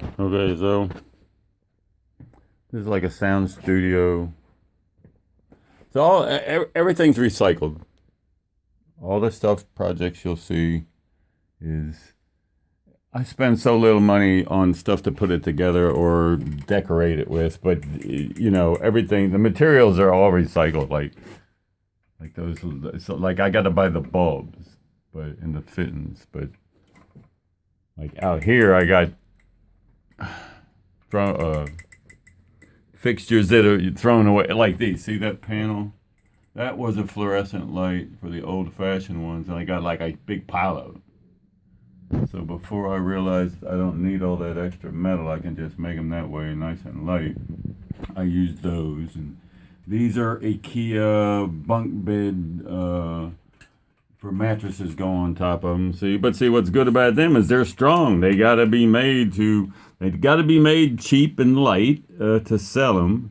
Okay, so this is like a sound studio. So everything's recycled. All the stuff projects you'll see is I spend so little money on stuff to put it together or decorate it with, but everything the materials are all recycled. Like those, so like I got to buy the bulbs, but and the fittings, but like out here I got uh, fixtures that are thrown away like these. See that panel? That was a fluorescent light for the old-fashioned ones, and I got like a big pile of them. So before I realized I don't need all that extra metal, I can just make them that way, nice and light. I use those, and these are IKEA bunk bed for mattresses go on top of them. See what's good about them is they're strong. They got to be made cheap and light to sell them.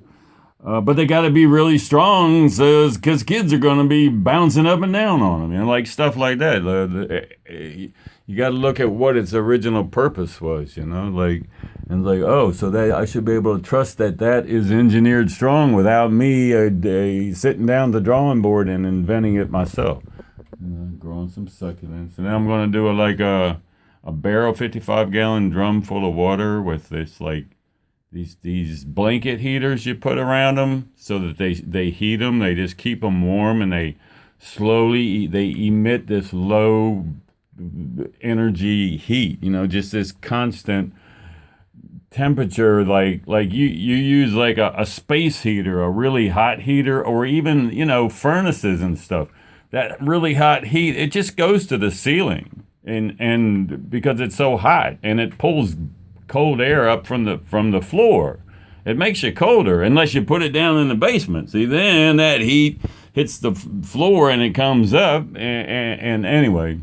But they got to be really strong because kids are going to be bouncing up and down on them, like stuff like that. You got to look at what its original purpose was, oh, so that I should be able to trust that is engineered strong without me sitting down the drawing board and inventing it myself. Growing some succulents, and then I'm going to do a barrel 55-gallon drum full of water with this these blanket heaters you put around them so that they heat them. They just keep them warm, and they emit this low energy heat. Just this constant temperature, like you use like a space heater, a really hot heater, or even furnaces and stuff. That really hot heat, it just goes to the ceiling, and because it's so hot, and it pulls cold air up from the floor. It makes you colder unless you put it down in the basement. See, then that heat hits the floor and it comes up. And anyway,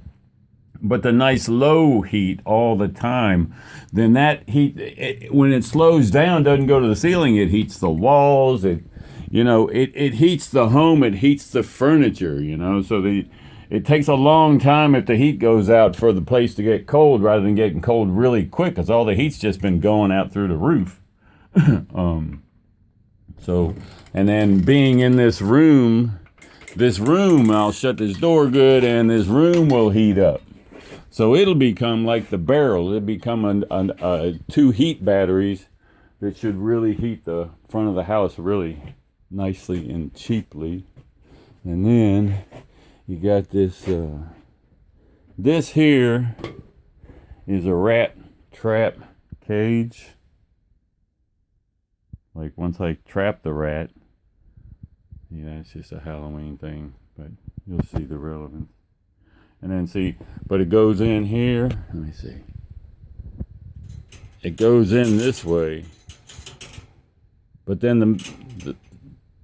but the nice low heat all the time, then that heat, when it slows down, doesn't go to the ceiling. It heats the walls. It heats the home. It heats the furniture. So it takes a long time if the heat goes out for the place to get cold rather than getting cold really quick because all the heat's just been going out through the roof. And then being in this room, I'll shut this door good and this room will heat up. So it'll become like the barrel. It'll become two heat batteries that should really heat the front of the house really nicely and cheaply. And then you got this, this here is a rat trap cage. Like once I trap the rat, it's just a Halloween thing, but you'll see the relevance. And then but it goes in here, let me see. It goes in this way, but then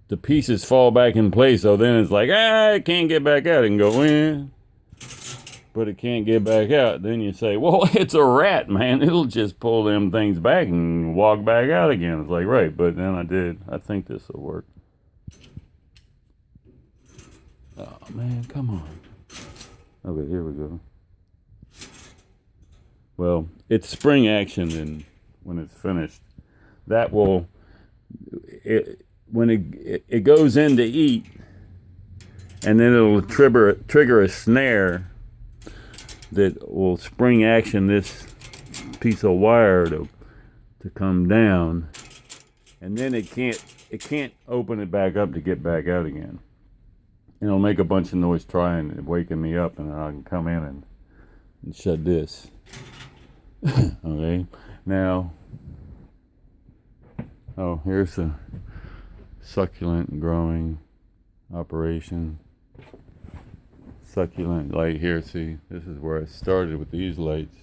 the pieces fall back in place, so then it's like, it can't get back out. It can go in, but it can't get back out. Then you say, well, it's a rat, man. It'll just pull them things back and walk back out again. It's like, right, but then I think this will work. Oh, man, come on. Okay, here we go. Well, it's spring action, and when it's finished, that will... when it goes in to eat, and then it'll trigger a snare that will spring action this piece of wire to come down, and then it can't open it back up to get back out again. And it'll make a bunch of noise trying and waking me up, and I can come in and shut this. Okay, now, here's the succulent growing operation. Succulent light here. See, this is where I started with these lights,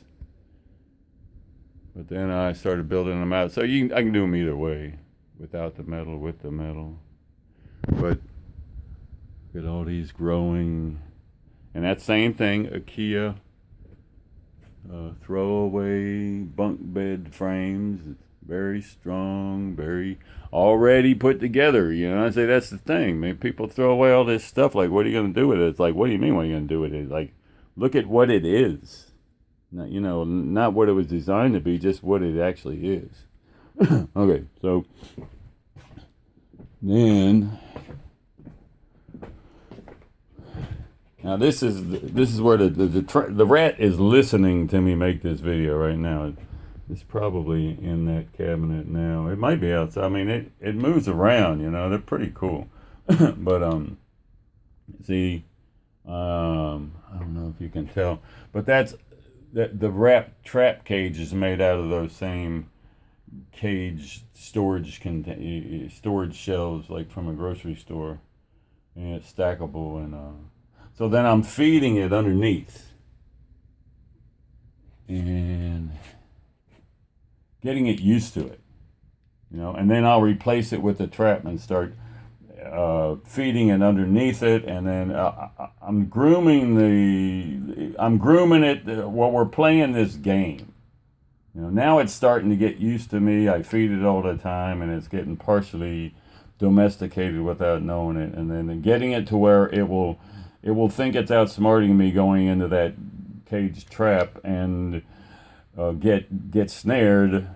but then I started building them out. So I can do them either way, without the metal, with the metal. But look at all these growing, and that same thing, IKEA throwaway bunk bed frames. It's very strong, very already put together. I say that's the thing, man. People throw away all this stuff. Like, what are you going to do with it? It's like, what do you mean, what are you going to do with it? Like, look at what it is. Not, not what it was designed to be, just what it actually is. Okay, so then now this is where the rat is listening to me make this video right now. It's probably in that cabinet now. It might be outside. I mean, it moves around. They're pretty cool. But see, I don't know if you can tell, but the rat trap cage is made out of those same cage storage shelves like from a grocery store, and it's stackable. And so then I'm feeding it underneath and getting it used to it, and then I'll replace it with the trap and start feeding it underneath it, and then I'm grooming it while we're playing this game. Now it's starting to get used to me. I feed it all the time, and it's getting partially domesticated without knowing it, and then getting it to where it will think it's outsmarting me going into that cage trap and get snared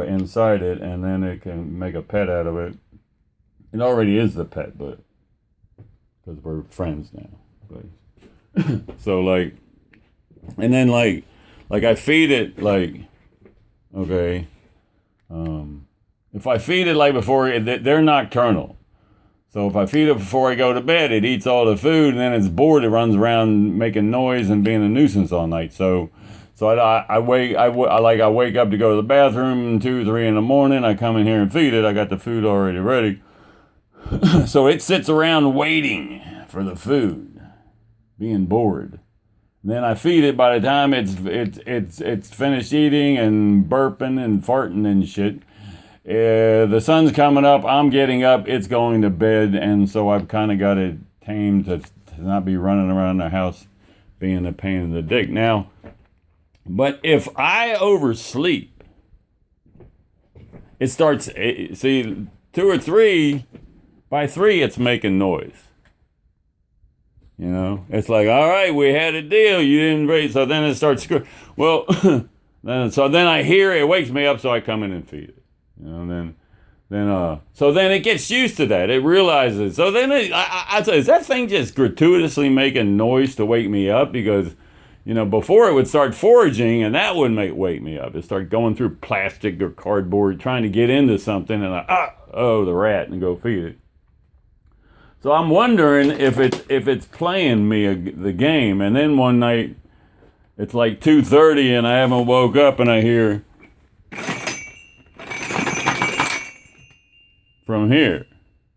inside it, and then it can make a pet out of it. It already is the pet, but because we're friends now. But so and then I feed it okay. If I feed it before, they're nocturnal. So if I feed it before I go to bed, it eats all the food, and then it's bored. It runs around making noise and being a nuisance all night. So I wake up to go to the bathroom 2, 3 in the morning. I come in here and feed it. I got the food already ready. So it sits around waiting for the food, being bored. Then I feed it. By the time it's finished eating and burping and farting and shit, the sun's coming up. I'm getting up. It's going to bed, and so I've kind of got it tamed to not be running around the house being a pain in the dick. Now, but if I oversleep, it starts. See, 2 or 3. By 3, it's making noise. It's like, all right, we had a deal. You didn't raise. So then it starts screaming. Well, then I hear it wakes me up, so I come in and feed it. So then it gets used to that. It realizes. So then I say, is that thing just gratuitously making noise to wake me up? Because, before it would start foraging, and that wouldn't wake me up. It'd start going through plastic or cardboard, trying to get into something, and the rat, and go feed it. So I'm wondering if it's playing me the game, and then one night it's like 2:30 and I haven't woke up, and I hear from here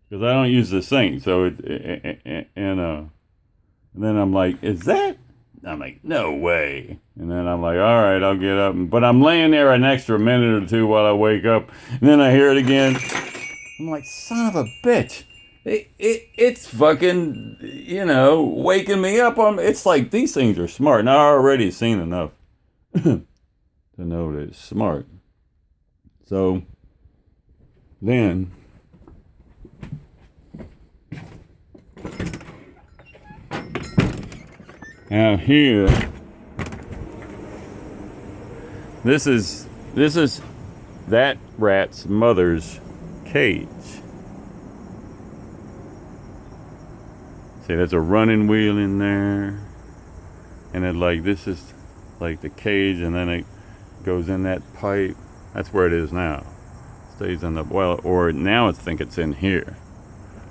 because I don't use the sink. So and then I'm like, is that? I'm like, no way. And then I'm like, all right, I'll get up. But I'm laying there an extra minute or 2 while I wake up, and then I hear it again. I'm like, son of a bitch. It's fucking, waking me up. It's like these things are smart. Now, I already seen enough to know that it's smart. So then now here, this is that rat's mother's cage. See, there's a running wheel in there, and this is like the cage, and then it goes in that pipe. That's where it is now. Stays in the or now I think it's in here.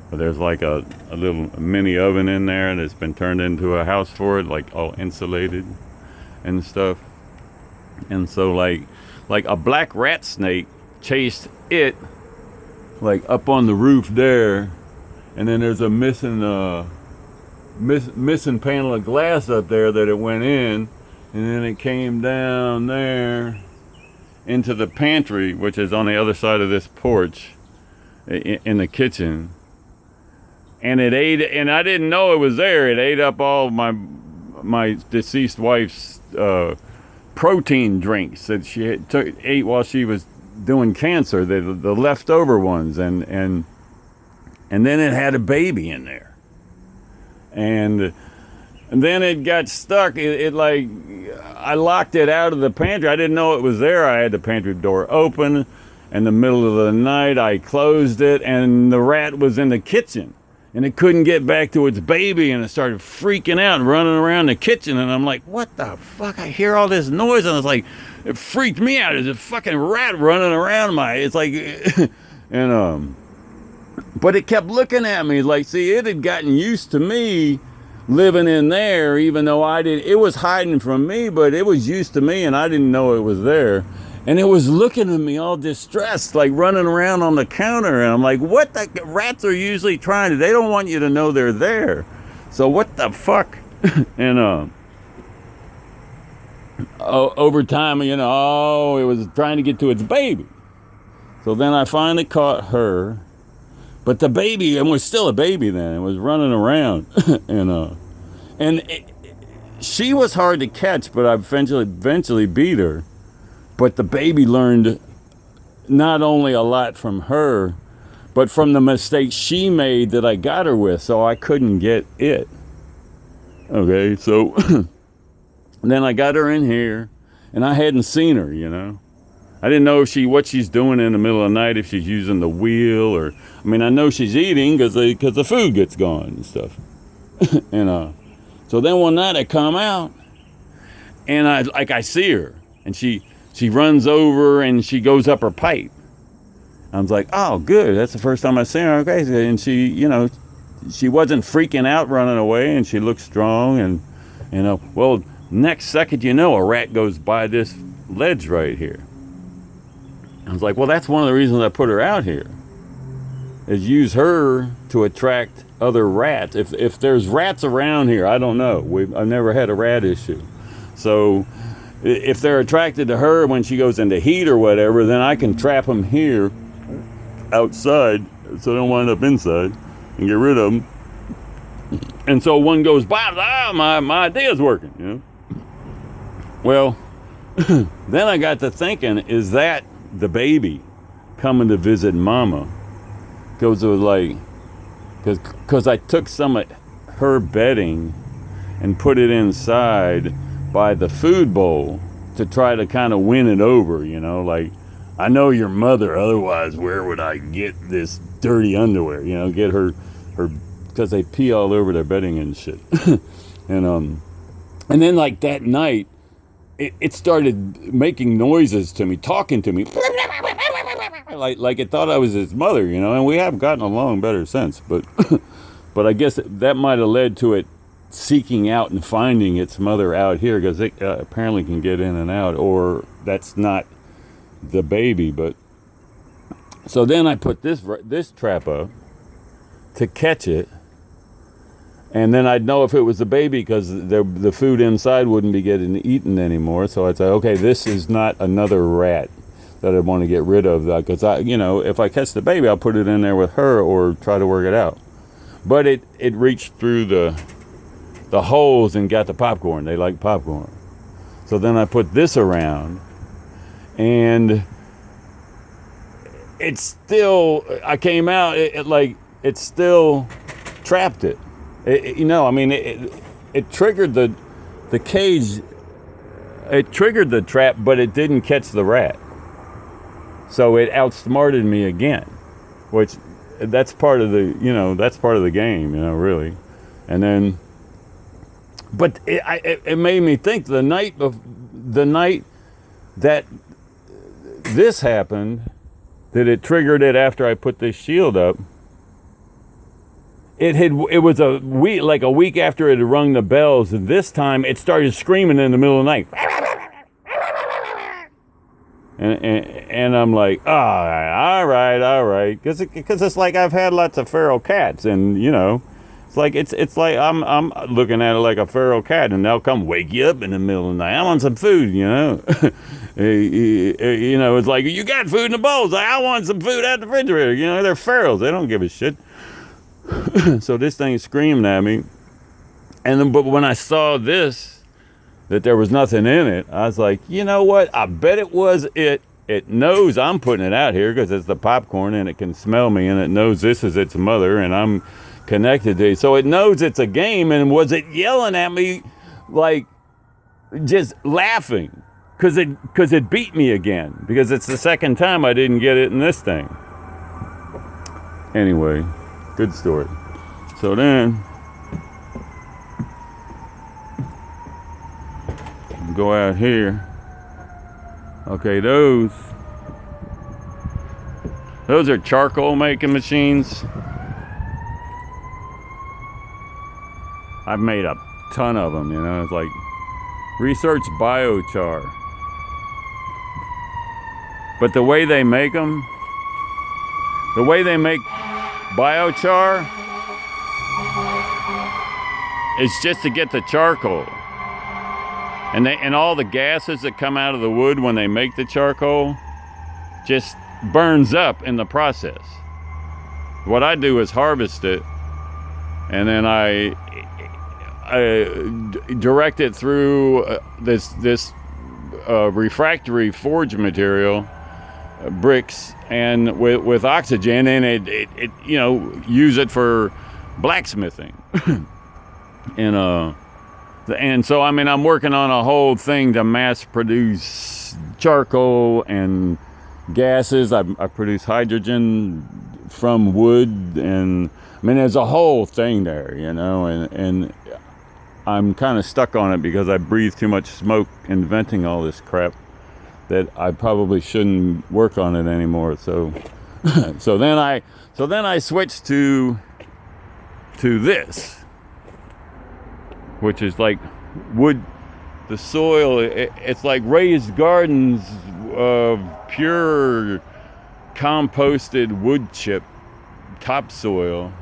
But there's like a little mini oven in there that's been turned into a house for it, like all insulated and stuff. And so like a black rat snake chased it up on the roof there, and then there's a missing panel of glass up there that it went in, and then it came down there into the pantry, which is on the other side of this porch in the kitchen, and it ate, and I didn't know it was there. It ate up all my deceased wife's protein drinks that she ate while she was doing cancer, the leftover ones, and then it had a baby in there. And And then it got stuck. Like, I locked it out of the pantry. I didn't know it was there. I had the pantry door open. In the middle of the night, I closed it, and the rat was in the kitchen. And it couldn't get back to its baby, and it started freaking out and running around the kitchen. And I'm like, what the fuck? I hear all this noise, and it's like, it freaked me out. There's a fucking rat running around it's like, and, but it kept looking at me like, see, it had gotten used to me living in there, even though it was hiding from me, but it was used to me and I didn't know it was there. And it was looking at me all distressed, like running around on the counter. And I'm like, what the rats are usually trying to, they don't want you to know they're there. So what the fuck? And, over time, it was trying to get to its baby. So then I finally caught her. But the baby, and was still a baby then, it was running around. She was hard to catch, but I eventually beat her. But the baby learned not only a lot from her, but from the mistakes she made that I got her with, so I couldn't get it. Okay, so then I got her in here, and I hadn't seen her, I didn't know what she's doing in the middle of the night, if she's using the wheel or, I know she's eating because the food gets gone and stuff. And so then one night I come out and I see her and she runs over and she goes up her pipe. I was like, oh, good. That's the first time I've seen her. Okay. And she, she wasn't freaking out running away and she looked strong and, well, next second, a rat goes by this ledge right here. I was like, well, that's one of the reasons I put her out here, is use her to attract other rats. If there's rats around here, I don't know. I've never had a rat issue. So if they're attracted to her when she goes into heat or whatever, then I can trap them here outside so they don't wind up inside and get rid of them. And so one goes by, my idea's working, Well, then I got to thinking, is that the baby coming to visit mama? Because it was like, because I took some of her bedding and put it inside by the food bowl to try to kind of win it over, like, I know your mother, otherwise where would I get this dirty underwear, get her, because they pee all over their bedding and shit. And then like that night, it started making noises to me, talking to me, like it thought I was its mother, and we have gotten along better since, but I guess that might have led to it seeking out and finding its mother out here, because it apparently can get in and out, or that's not the baby. But so then I put this trap up to catch it, and then I'd know if it was the baby because the food inside wouldn't be getting eaten anymore. So I'd say, okay, this is not another rat that I want to get rid of, because if I catch the baby, I'll put it in there with her or try to work it out. But it reached through the holes and got the popcorn. They like popcorn. So then I put this around, and it's still, I came out, it still trapped it. It triggered the cage. It triggered the trap, but it didn't catch the rat. So it outsmarted me again, which that's part of the game, really. And then, but it made me think the night that this happened, that it triggered it after I put this shield up. It was a week after it had rung the bells, and this time it started screaming in the middle of the night. And I'm like, all right, because it's like I've had lots of feral cats, and it's like I'm looking at it like a feral cat, and they'll come wake you up in the middle of the night. I want some food, It's like, you got food in the bowls. I want some food out the refrigerator. They're ferals. They don't give a shit. So this thing screamed at me, but when I saw this, that there was nothing in it, I was like, you know what? I bet it was it. It knows I'm putting it out here because it's the popcorn, and it can smell me, and it knows this is its mother, and I'm connected to it. So it knows it's a game, and was it yelling at me like just laughing because it beat me again, because it's the second time I didn't get it in this thing. Anyway, good story. So then go out here. Okay, those are charcoal making machines. I've made a ton of them, you know. It's like research biochar. But the way they make them, the way they make biochar is just to get the charcoal. And all the gases that come out of the wood when they make the charcoal just burns up in the process. What I do is harvest it, and then I direct it through this refractory forge material, bricks, and with oxygen, and it you know, use it for blacksmithing. And so, I mean, I'm working on a whole thing to mass produce charcoal and gases. I produce hydrogen from wood, and I mean, there's a whole thing there, you know, and I'm kind of stuck on it because I breathe too much smoke inventing all this crap that I probably shouldn't work on it anymore. So, so then I switched to this, which is like wood, the soil, it's like raised gardens of pure composted wood chip topsoil,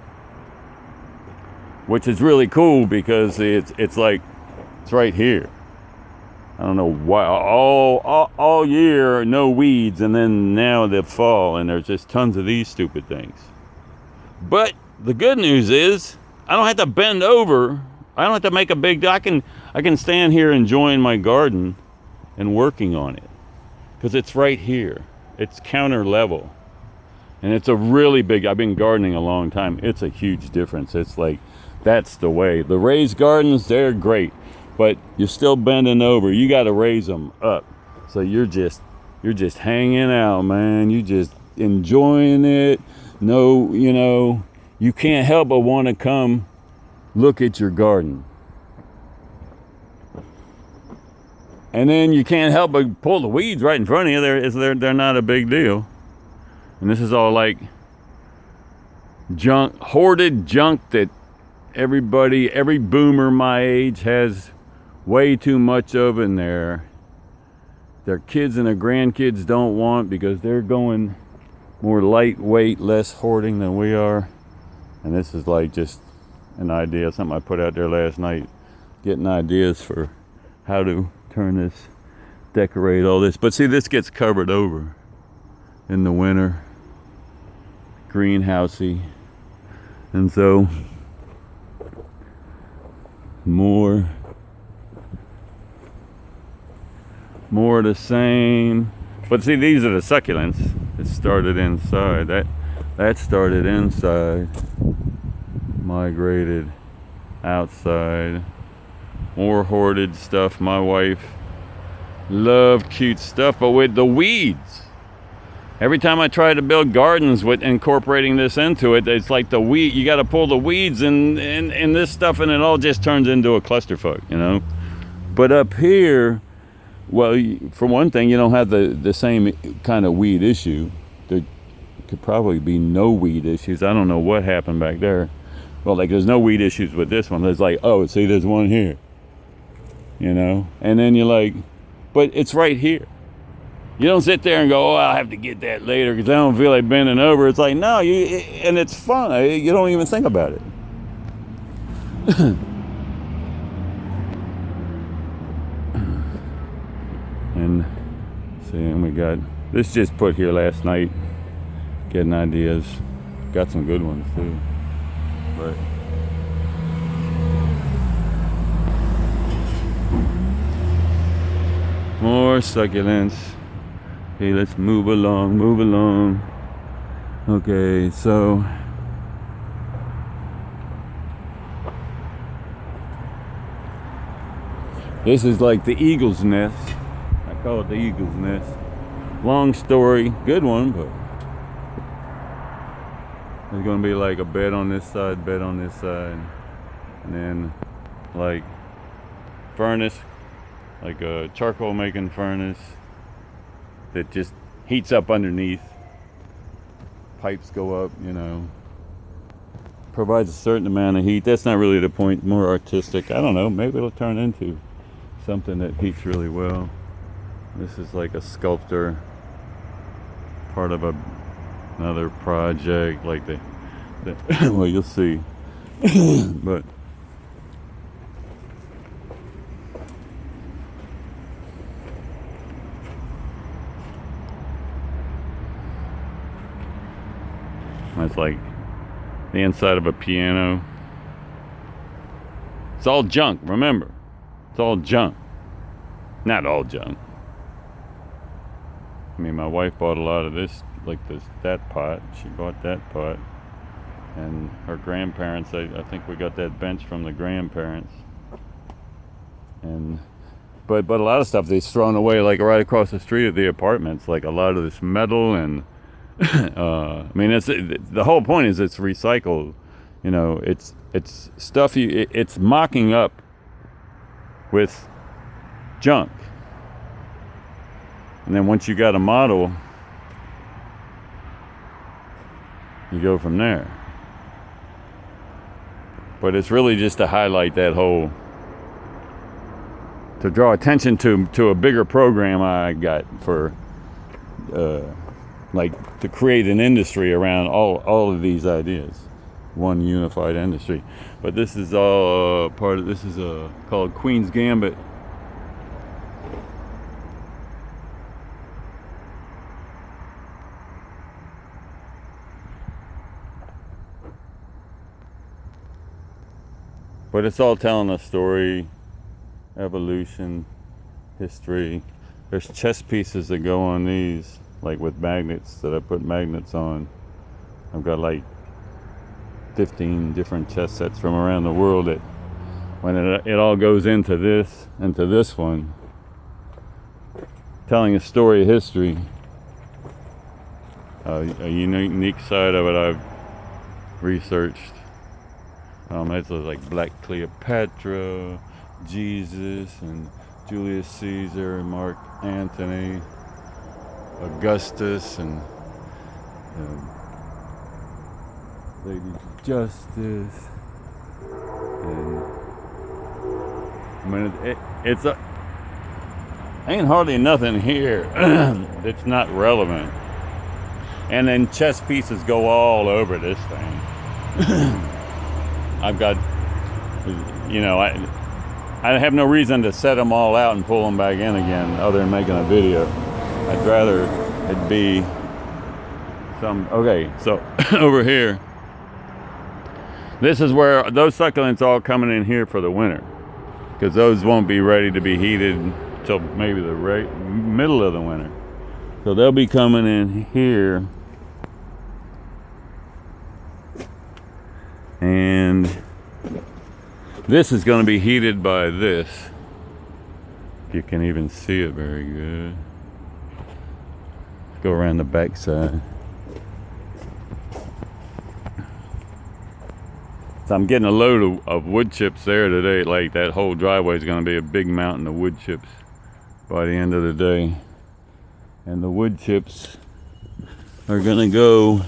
which is really cool because it's like, it's right here. I don't know why, all year, no weeds, and then now they fall, and there's just tons of these stupid things. But the good news is, I don't have to bend over. I don't have to make a big, I can stand here enjoying my garden and working on it, because it's right here. It's counter level, and it's a really big, I've been gardening a long time. It's a huge difference. It's like, that's the way. The raised gardens, they're great, but you're still bending over. You got to raise them up. So you're just hanging out, man. You just enjoying it. No, you know, you can't help but want to come look at your garden. And then you can't help but pull the weeds right in front of you. They're not a big deal. And this is all like junk, hoarded junk that every boomer my age has way too much of in there. Their kids and their grandkids don't want, because they're going more lightweight, less hoarding than we are. And this is like just an idea, something I put out there last night, getting ideas for how to turn this, decorate all this. But see, this gets covered over in the winter, greenhousey, and so more of the same. But see, these are the succulents. It started inside. That started inside, migrated outside. More hoarded stuff. My wife loved cute stuff, but with the weeds, every time I try to build gardens with incorporating this into it, it's like the weed, you got to pull the weeds and this stuff, and it all just turns into a clusterfuck, you know. But up here, well, for one thing, you don't have the same kind of weed issue. There could probably be no weed issues. I don't know what happened back there. Well, like, there's no weed issues with this one. There's like, oh, see, there's one here, you know. And then you're like, but it's right here. You don't sit there and go, oh, I'll have to get that later because I don't feel like bending over. It's like, no, and it's fun. You don't even think about it. And see, and we got this just put here last night, getting ideas. Got some good ones too. But more succulents. Okay, let's move along. Okay, so This is like the eagle's nest. I call it the eagle's nest. Long story, good one, but there's gonna be like a bed on this side, and then like furnace, like a charcoal making furnace that just heats up underneath. Pipes go up, provides a certain amount of heat. That's not really the point, more artistic. I don't know, maybe it'll turn into something that heats really well. This is like a sculptor, part of another project, like the well, you'll see. But that's like the inside of a piano. It's all junk, remember. It's all junk. Not all junk. I mean, my wife bought a lot of this, like that pot. She bought that pot. And her grandparents, I think we got that bench from the grandparents. And but a lot of stuff they've thrown away, like right across the street at the apartments, like a lot of this metal and I mean, it's the whole point is it's recycled. It's stuff it's mocking up with junk. And then once you got a model, you go from there. But it's really just to highlight that whole, to draw attention to a bigger program I got for like to create an industry around all of these ideas, one unified industry. But this is all part of this is called Queen's Gambit. But it's all telling a story, evolution, history. There's chess pieces that go on these, like with magnets that I put magnets on. I've got like 15 different chess sets from around the world that when it all goes into this one, telling a story of history. A unique side of it I've researched. It's like Black Cleopatra, Jesus, and Julius Caesar, and Mark Antony, Augustus, and Lady Justice. And I mean, it's ain't hardly nothing here that's not relevant. And then chess pieces go all over this thing. I've got, I have no reason to set them all out and pull them back in again other than making a video. I'd rather it be okay, so over here, this is where those succulents all coming in here for the winter, because those won't be ready to be heated until maybe the middle of the winter. So they'll be coming in here. And this is going to be heated by this. If you can even see it very good. Go around the back side. So I'm getting a load of wood chips there today. Like that whole driveway is going to be a big mountain of wood chips by the end of the day. And the wood chips are going to go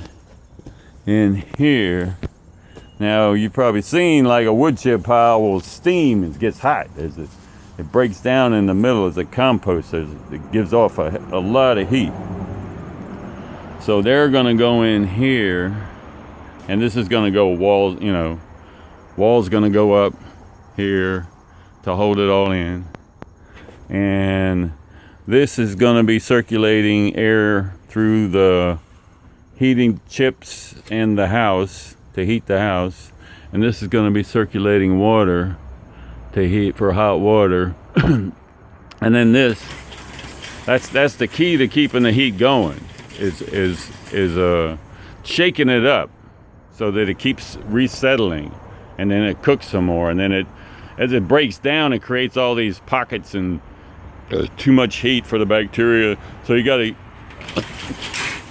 in here. Now, you've probably seen like a wood chip pile will steam, it gets hot. It breaks down in the middle as a compost. It gives off a lot of heat. So they're going to go in here, and this is going to go walls, wall's going to go up here to hold it all in. And this is going to be circulating air through the heating chips in the house to heat the house, and this is going to be circulating water to heat for hot water. And then that's the key to keeping the heat going is shaking it up so that it keeps resettling, and then it cooks some more, and then as it breaks down, it creates all these pockets and too much heat for the bacteria. So you got to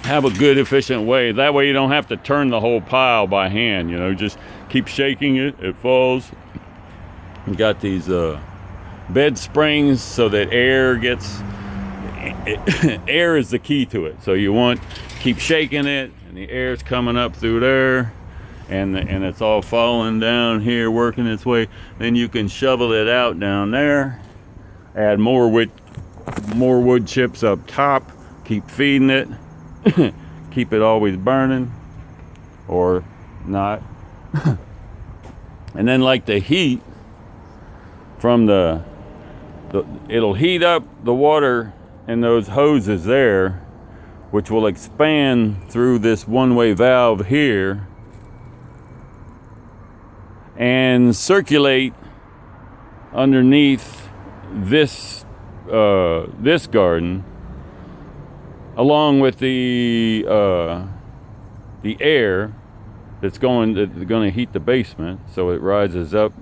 have a good, efficient way. That way you don't have to turn the whole pile by hand, you know, just keep shaking it, it falls. You got these bed springs so that air gets, air is the key to it. So you want, keep shaking it, and the air's coming up through there, and it's all falling down here, working its way. Then you can shovel it out down there, add more wood chips up top, keep feeding it, keep it always burning, or not. And then like the heat from it'll heat up the water in those hoses there, which will expand through this one-way valve here and circulate underneath this garden, along with the air that's going to heat the basement. So it rises up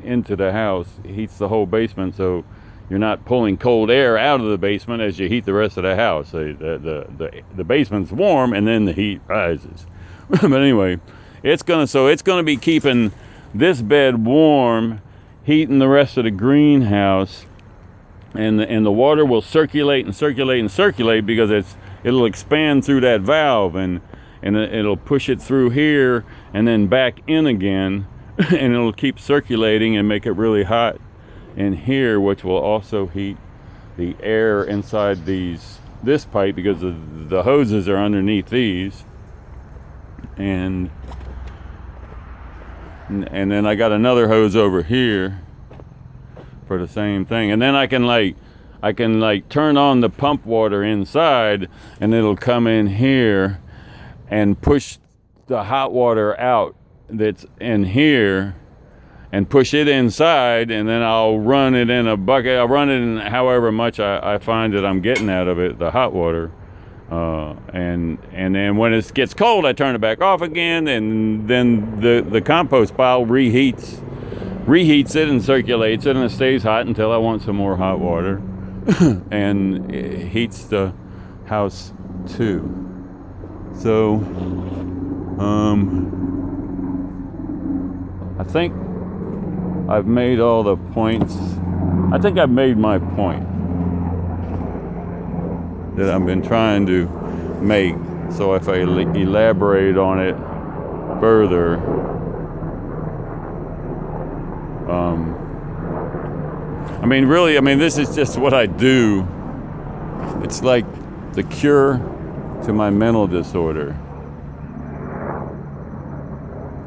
into the house, heats the whole basement, so you're not pulling cold air out of the basement as you heat the rest of the house. So the basement's warm, and then the heat rises. But anyway, it's gonna be keeping this bed warm, heating the rest of the greenhouse, and the water will circulate and circulate and circulate because it'll expand through that valve, and it'll push it through here and then back in again, and it'll keep circulating and make it really hot in here, which will also heat the air inside this pipe, because the hoses are underneath these, and then I got another hose over here for the same thing. And then I can turn on the pump water inside, and it'll come in here and push the hot water out that's in here and push it inside, and then I'll run it in a bucket. I'll run it in however much I find that I'm getting out of it, the hot water. And then when it gets cold, I turn it back off again, and then the compost pile reheats it and circulates it, and it stays hot until I want some more hot water. And it heats the house too. So I think I've made all the points. I think I've made my point that I've been trying to make. So if I elaborate on it further, this is just what I do. It's like the cure to my mental disorder.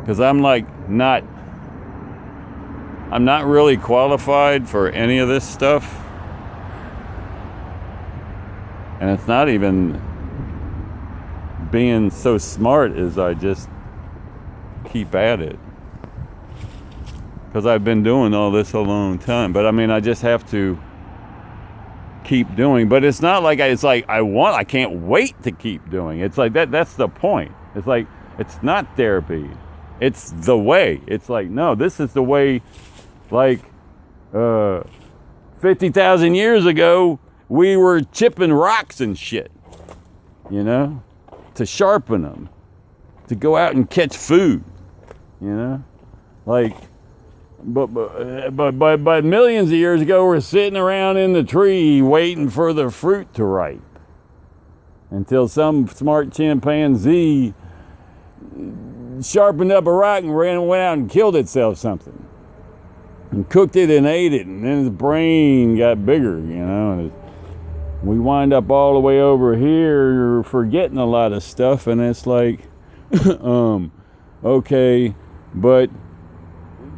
Because I'm not really qualified for any of this stuff. And it's not even being so smart as I just keep at it. Because I've been doing all this a long time. But I just have to keep doing. But it's not like I can't wait to keep doing. It's like that's the point. It's like, it's not therapy. It's the way. It's like, no, this is the way, 50,000 years ago, we were chipping rocks and shit, to sharpen them, to go out and catch food, but millions of years ago, we're sitting around in the tree waiting for the fruit to ripe until some smart chimpanzee sharpened up a rock and went out and killed itself something and cooked it and ate it, and then his brain got bigger, and we wind up all the way over here forgetting a lot of stuff, and it's like, okay, but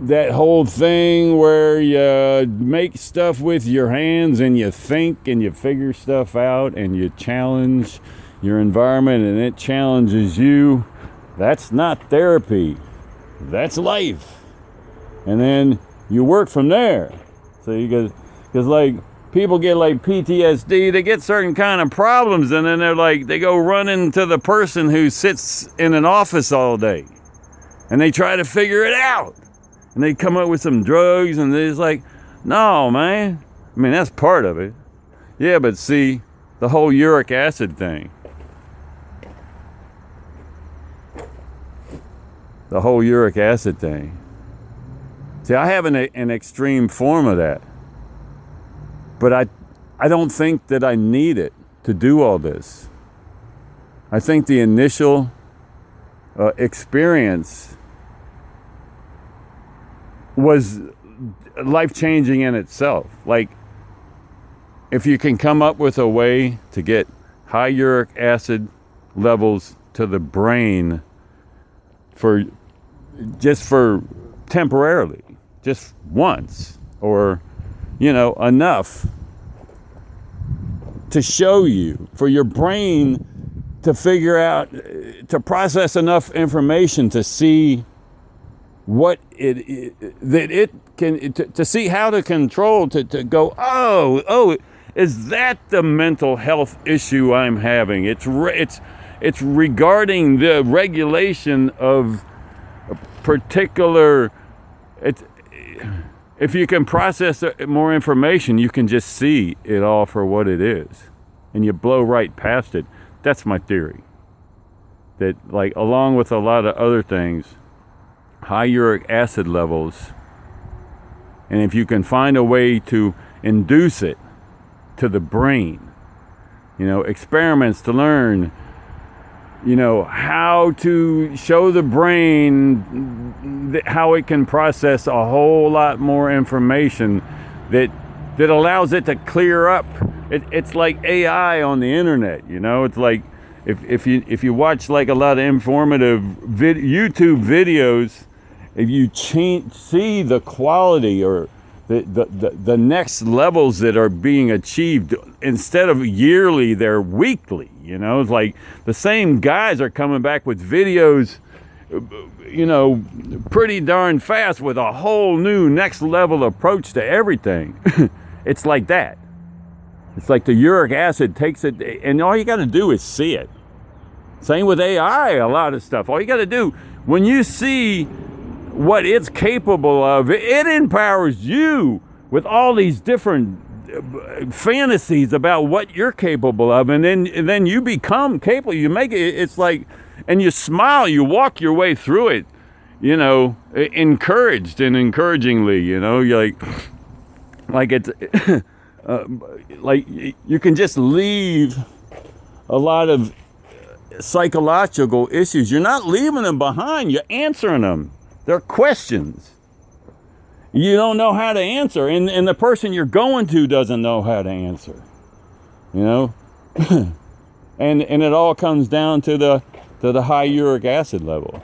that whole thing where you make stuff with your hands and you think and you figure stuff out and you challenge your environment and it challenges you, that's not therapy. That's life. And then you work from there. So because people get PTSD, they get certain kind of problems, and then they go running to the person who sits in an office all day and they try to figure it out. and they come up with some drugs, and it's like, no, man. I mean, that's part of it. Yeah, but see, the whole uric acid thing. The whole uric acid thing. See, I have an extreme form of that. But I don't think that I need it to do all this. I think the initial experience was life-changing in itself. Like, if you can come up with a way to get high uric acid levels to the brain for temporarily, just once, or, enough to show you, for your brain to figure out, to process enough information to see what it can, to see how to control, to go, oh, is that the mental health issue I'm having? It's regarding the regulation of a particular. If you can process more information, you can just see it all for what it is, and you blow right past it. That's my theory. That, like, along with a lot of other things, high uric acid levels, and if you can find a way to induce it to the brain, experiments to learn, how to show the brain how it can process a whole lot more information that allows it to clear up. It's like AI on the internet, It's like if you watch like a lot of informative YouTube videos, if you see the quality or the next levels that are being achieved, instead of yearly, they're weekly. It's like the same guys are coming back with videos, pretty darn fast, with a whole new next level approach to everything. It's like that. It's like the uric acid takes it, and all you got to do is see it. Same with AI, a lot of stuff. All you got to do, when you see what it's capable of, it empowers you with all these different fantasies about what you're capable of, and then you become capable. You make it. It's like, and you smile. You walk your way through it. Encouraged and encouragingly. You're like it's like you can just leave a lot of psychological issues. You're not leaving them behind. You're answering them. They're questions you don't know how to answer, and the person you're going to doesn't know how to answer. And it all comes down to the high uric acid level.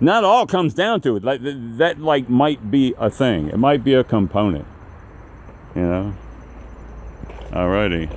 Not all comes down to it. Like that might be a thing. It might be a component. Alrighty.